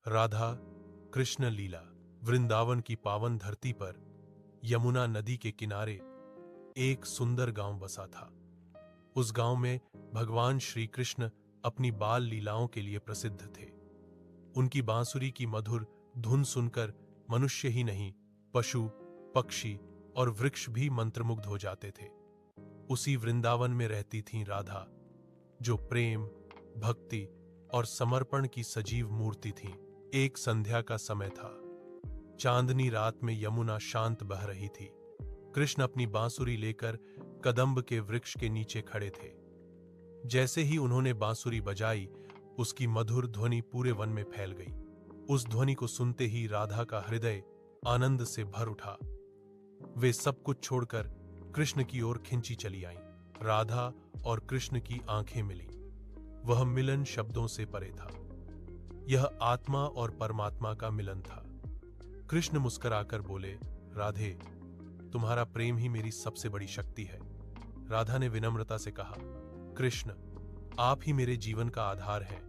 राधा कृष्ण लीला। वृंदावन की पावन धरती पर यमुना नदी के किनारे एक सुंदर गांव बसा था। उस गांव में भगवान श्री कृष्ण अपनी बाल लीलाओं के लिए प्रसिद्ध थे। उनकी बांसुरी की मधुर धुन सुनकर मनुष्य ही नहीं, पशु, पक्षी और वृक्ष भी मंत्रमुग्ध हो जाते थे। उसी वृंदावन में रहती थी राधा, जो प्रेम, भक्ति और समर्पण की सजीव मूर्ति थी। एक संध्या का समय था। चांदनी रात में यमुना शांत बह रही थी। कृष्ण अपनी बांसुरी लेकर कदंब के वृक्ष के नीचे खड़े थे। जैसे ही उन्होंने बांसुरी बजाई, उसकी मधुर ध्वनि पूरे वन में फैल गई। उस ध्वनि को सुनते ही राधा का हृदय आनंद से भर उठा। वे सब कुछ छोड़कर कृष्ण की ओर खिंची चली आईं। राधा और कृष्ण की आंखें मिलीं। वह मिलन शब्दों से परे था। यह आत्मा और परमात्मा का मिलन था। कृष्ण मुस्कुराकर बोले, राधे, तुम्हारा प्रेम ही मेरी सबसे बड़ी शक्ति है। राधा ने विनम्रता से कहा, कृष्ण, आप ही मेरे जीवन का आधार हैं।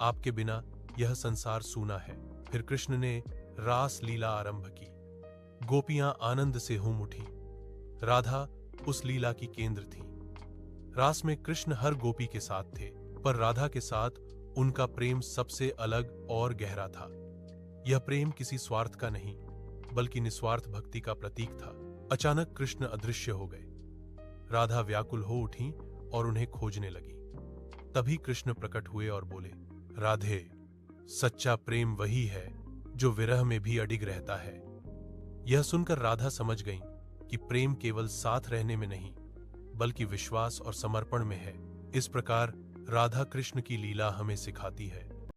आपके बिना यह संसार सूना है। फिर कृष्ण ने रास लीला आरंभ की। गोपियां आनंद से झूम उठी। राधा उस लीला की केंद्र थी। रास में कृष्ण हर गोपी के साथ थे, पर राधा के साथ उनका प्रेम सबसे अलग और गहरा था। यह प्रेम किसी स्वार्थ का नहीं, बल्कि निस्वार्थ भक्ति का प्रतीक था। अचानक कृष्ण अदृश्य हो गए। राधा व्याकुल हो उठी और उन्हें खोजने लगी। तभी कृष्ण प्रकट हुए और बोले, राधे, सच्चा प्रेम वही है जो विरह में भी अडिग रहता है। यह सुनकर राधा समझ गईं कि प्रेम केवल साथ रहने में नहीं, बल्कि विश्वास और समर्पण में है। इस प्रकार राधा कृष्ण की लीला हमें सिखाती है